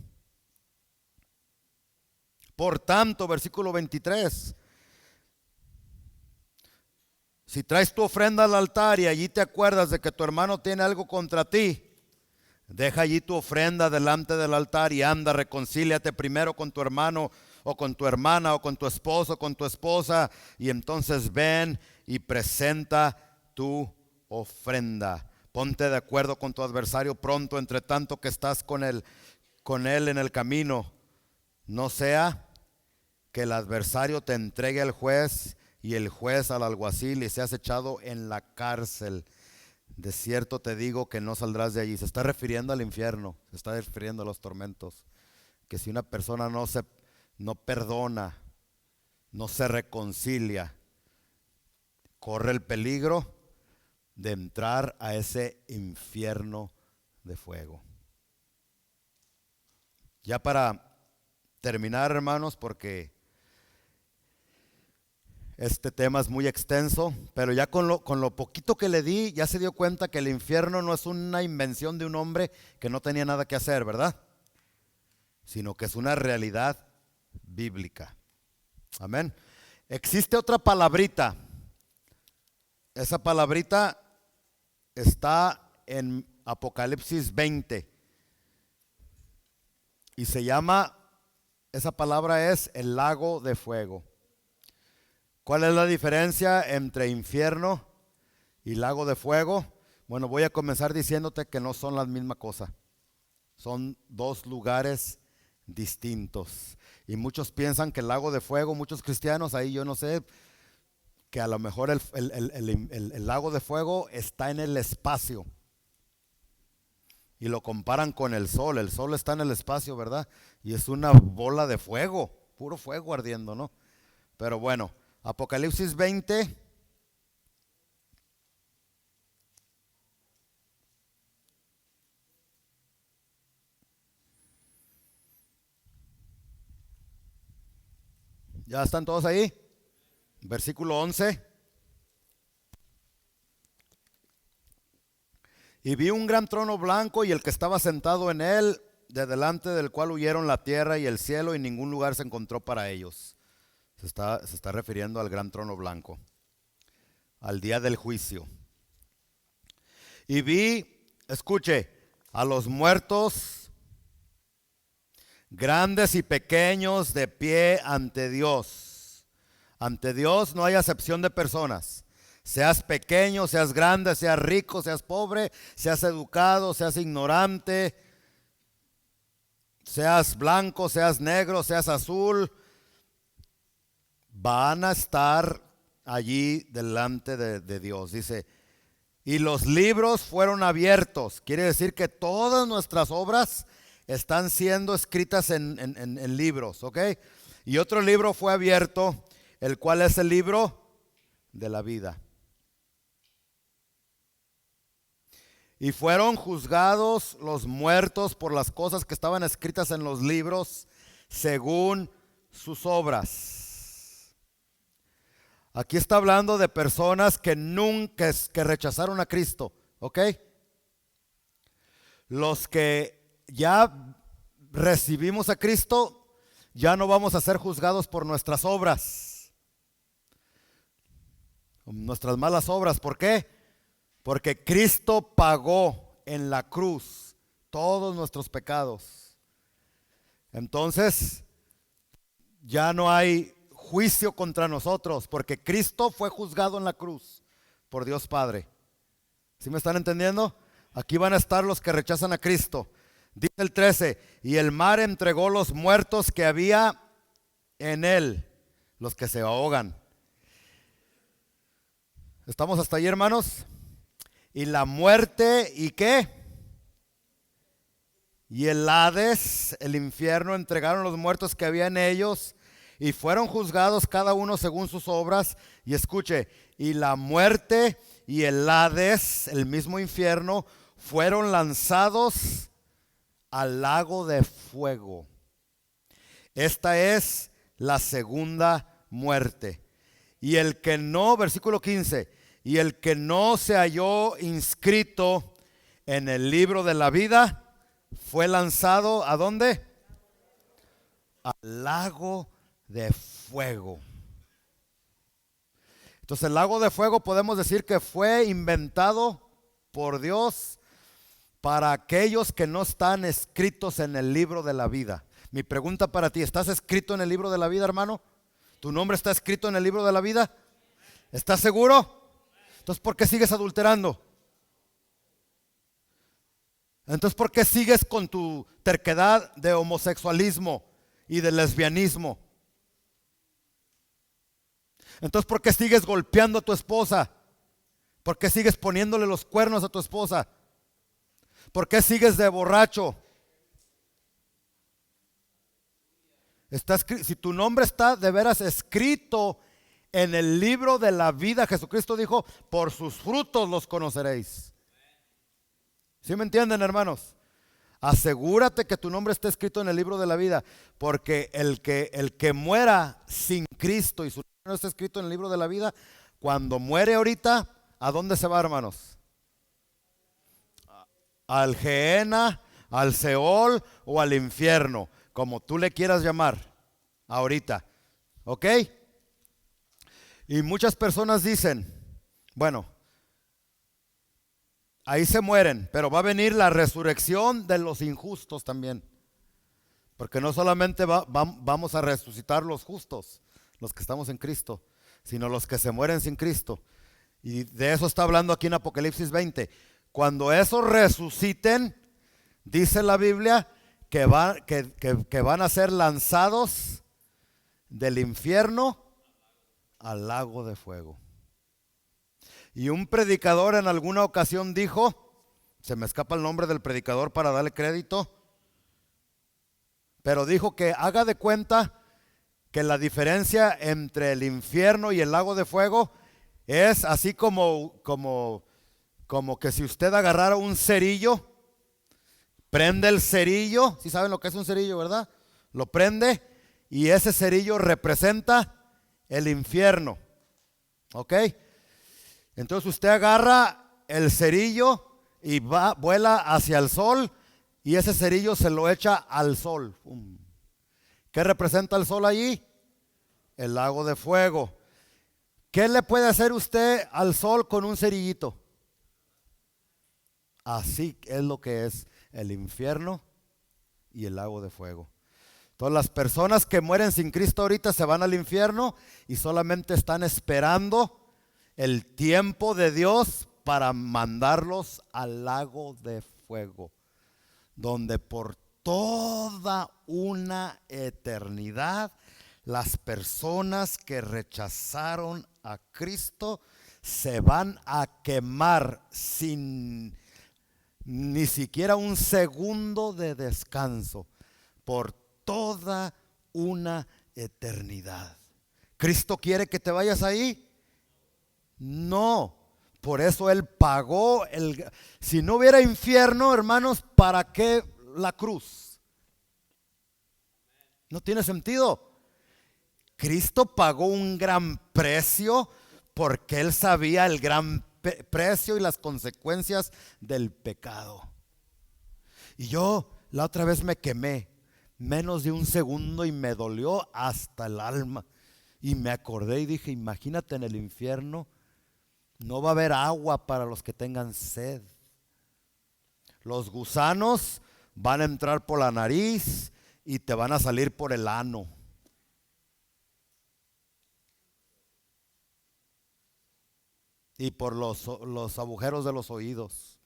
Por tanto, versículo 23. Si traes tu ofrenda al altar y allí te acuerdas de que tu hermano tiene algo contra ti, deja allí tu ofrenda delante del altar y anda, reconcíliate primero con tu hermano o con tu hermana o con tu esposo o con tu esposa, y entonces ven y presenta tu ofrenda. Ponte de acuerdo con tu adversario pronto, entre tanto que estás con él en el camino. No sea que el adversario te entregue al juez y el juez al alguacil y seas echado en la cárcel. De cierto te digo que no saldrás de allí. Se está refiriendo al infierno, se está refiriendo a los tormentos. Que si una persona no perdona, no se reconcilia, corre el peligro de entrar a ese infierno de fuego. Ya para terminar, hermanos, porque este tema es muy extenso, pero ya con lo poquito que le di, ya se dio cuenta que el infierno no es una invención de un hombre que no tenía nada que hacer, ¿verdad? Sino que es una realidad bíblica. Amén. Existe otra palabrita. Esa palabrita está en Apocalipsis 20 y se llama, esa palabra es el lago de fuego. ¿Cuál es la diferencia entre infierno y lago de fuego? Bueno, voy a comenzar diciéndote que no son la misma cosa. Son dos lugares distintos. Y muchos piensan que el lago de fuego, muchos cristianos, ahí yo no sé, que a lo mejor el lago de fuego está en el espacio. Y lo comparan con el sol. El sol está en el espacio, ¿verdad? Y es una bola de fuego, puro fuego ardiendo, ¿no? Pero bueno, Apocalipsis 20. ¿Ya están todos ahí? Versículo 11. Y vi un gran trono blanco y el que estaba sentado en él, de delante del cual huyeron la tierra y el cielo y ningún lugar se encontró para ellos. Se está refiriendo al gran trono blanco, al día del juicio. Y vi, escuche, a los muertos, grandes y pequeños, de pie ante Dios. Ante Dios no hay acepción de personas. Seas pequeño, seas grande, seas rico, seas pobre, seas educado, seas ignorante, seas blanco, seas negro, seas azul, van a estar allí delante de Dios. Dice, y los libros fueron abiertos. Quiere decir que todas nuestras obras están siendo escritas en libros, ¿ok? Y otro libro fue abierto, el cual es el libro de la vida. Y fueron juzgados los muertos por las cosas que estaban escritas en los libros según sus obras. Aquí está hablando de personas que nunca, que rechazaron a Cristo, ¿ok? Los que ya recibimos a Cristo, ya no vamos a ser juzgados por nuestras obras, nuestras malas obras. ¿Por qué? Porque Cristo pagó en la cruz todos nuestros pecados. Entonces, ya no hay juicio contra nosotros, porque Cristo fue juzgado en la cruz por Dios Padre. ¿Sí me están entendiendo? Aquí van a estar los que rechazan a Cristo. Dice el 13, y el mar entregó los muertos que había en él, los que se ahogan. ¿Estamos hasta ahí, hermanos? Y la muerte, ¿y qué? Y el Hades, el infierno, entregaron los muertos que había en ellos y fueron juzgados cada uno según sus obras. Y escuche, y la muerte y el Hades, el mismo infierno, fueron lanzados al lago de fuego. Esta es la segunda muerte. Y el que no, versículo 15, y el que no se halló inscrito en el libro de la vida fue lanzado ¿a dónde? Al lago de fuego. Entonces el lago de fuego podemos decir que fue inventado por Dios para aquellos que no están escritos en el libro de la vida. Mi pregunta para ti, ¿estás escrito en el libro de la vida, hermano? ¿Tu nombre está escrito en el libro de la vida? ¿Estás seguro? Entonces, ¿por qué sigues adulterando? Entonces, ¿por qué sigues con tu terquedad de homosexualismo y de lesbianismo? Entonces, ¿por qué sigues golpeando a tu esposa? ¿Por qué sigues poniéndole los cuernos a tu esposa? ¿Por qué sigues de borracho? Si tu nombre está de veras escrito en el libro de la vida, Jesucristo dijo, por sus frutos los conoceréis. ¿Sí me entienden, hermanos? Asegúrate que tu nombre esté escrito en el libro de la vida, porque el que muera sin Cristo y su nombre no está escrito en el libro de la vida, cuando muere ahorita, ¿a dónde se va, hermanos? Al Gehenna, al Seol o al infierno, como tú le quieras llamar ahorita, ¿ok? Y muchas personas dicen, bueno, ahí se mueren, pero va a venir la resurrección de los injustos también. Porque no solamente vamos a resucitar los justos, los que estamos en Cristo, sino los que se mueren sin Cristo. Y de eso está hablando aquí en Apocalipsis 20. Cuando esos resuciten, dice la Biblia que van a ser lanzados del infierno al lago de fuego. Y un predicador en alguna ocasión dijo, se me escapa el nombre del predicador para darle crédito, pero dijo que haga de cuenta que la diferencia entre el infierno y el lago de fuego es así como que si usted agarrara un cerillo, prende el cerillo, si saben lo que es un cerillo, ¿verdad? Lo prende y ese cerillo representa el infierno, ¿ok? Entonces usted agarra el cerillo y vuela hacia el sol y ese cerillo se lo echa al sol. ¿Qué representa el sol allí? El lago de fuego. ¿Qué le puede hacer usted al sol con un cerillito? Así es lo que es el infierno y el lago de fuego. Todas las personas que mueren sin Cristo ahorita se van al infierno y solamente están esperando el tiempo de Dios para mandarlos al lago de fuego, donde por toda una eternidad las personas que rechazaron a Cristo se van a quemar sin ni siquiera un segundo de descanso por toda una eternidad. ¿Cristo quiere que te vayas ahí? No, por eso Él pagó si no hubiera infierno, hermanos, ¿para qué la cruz? No tiene sentido. Cristo pagó un gran precio porque Él sabía el gran precio y las consecuencias del pecado. Y yo la otra vez me quemé menos de un segundo y me dolió hasta el alma. Y me acordé y dije, imagínate en el infierno. No va a haber agua para los que tengan sed. Los gusanos van a entrar por la nariz y te van a salir por el ano. Y por los agujeros de los oídos.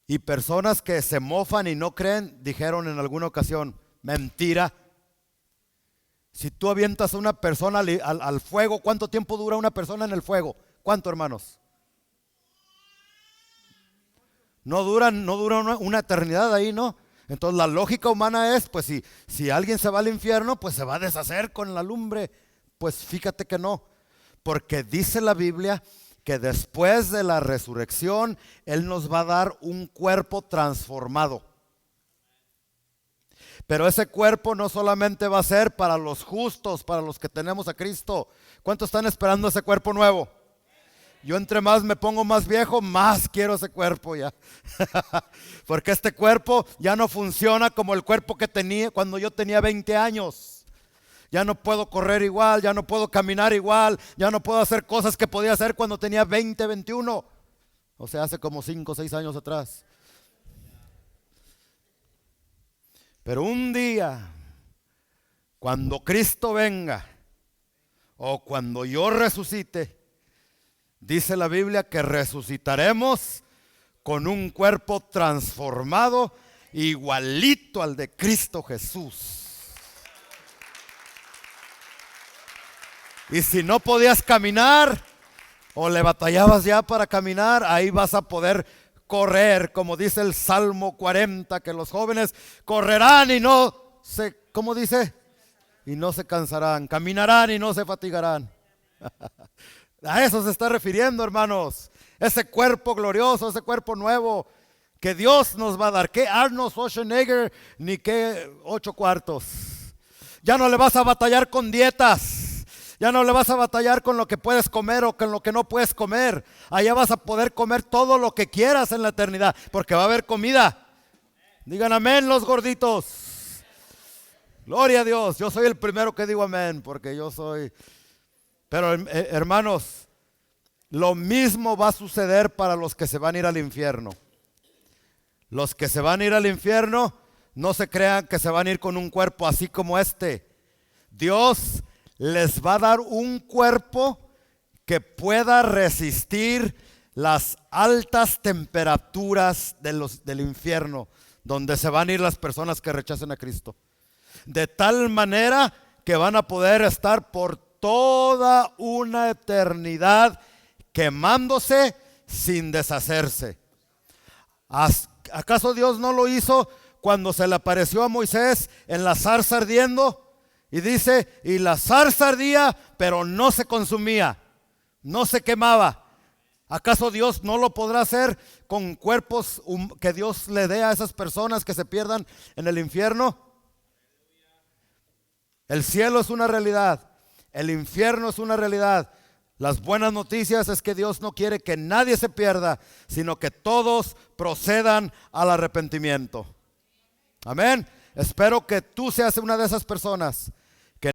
Y personas que se mofan y no creen, dijeron en alguna ocasión, mentira. Si tú avientas a una persona al fuego, ¿cuánto tiempo dura una persona en el fuego? ¿Cuánto, hermanos? No dura una eternidad ahí, ¿no? Entonces la lógica humana es, pues si alguien se va al infierno, pues se va a deshacer con la lumbre. Pues fíjate que no, porque dice la Biblia que después de la resurrección, Él nos va a dar un cuerpo transformado. Pero ese cuerpo no solamente va a ser para los justos, para los que tenemos a Cristo. ¿Cuántos están esperando ese cuerpo nuevo? Yo entre más me pongo más viejo, más quiero ese cuerpo ya. Porque este cuerpo ya no funciona como el cuerpo que tenía cuando yo tenía 20 años. Ya no puedo correr igual, ya no puedo caminar igual, ya no puedo hacer cosas que podía hacer cuando tenía 20, 21. O sea, hace como 5 o 6 años atrás. Pero un día, cuando Cristo venga, o cuando yo resucite, dice la Biblia que resucitaremos con un cuerpo transformado, igualito al de Cristo Jesús. Y si no podías caminar, o le batallabas ya para caminar, ahí vas a poder correr, como dice el Salmo 40, que los jóvenes correrán y no se, ¿cómo dice? Y no se cansarán, caminarán y no se fatigarán. A eso se está refiriendo, hermanos. Ese cuerpo glorioso, ese cuerpo nuevo. que Dios nos va a dar. ¿Qué Arnold Schwarzenegger ni qué 8 cuartos? Ya no le vas a batallar con dietas. Ya no le vas a batallar con lo que puedes comer o con lo que no puedes comer. Allá vas a poder comer todo lo que quieras en la eternidad, porque va a haber comida. Digan amén los gorditos. Gloria a Dios. Yo soy el primero que digo amén, porque yo soy... Pero hermanos, lo mismo va a suceder para los que se van a ir al infierno. Los que se van a ir al infierno, no se crean que se van a ir con un cuerpo así como este. Dios les va a dar un cuerpo que pueda resistir las altas temperaturas del infierno, donde se van a ir las personas que rechacen a Cristo. De tal manera que van a poder estar por toda una eternidad quemándose sin deshacerse. ¿Acaso Dios no lo hizo cuando se le apareció a Moisés en la zarza ardiendo? Y dice, y la zarza ardía, pero no se consumía, no se quemaba. ¿Acaso Dios no lo podrá hacer con cuerpos que Dios le dé a esas personas que se pierdan en el infierno? El cielo es una realidad, el infierno es una realidad. Las buenas noticias es que Dios no quiere que nadie se pierda, sino que todos procedan al arrepentimiento. Amén. Espero que tú seas una de esas personas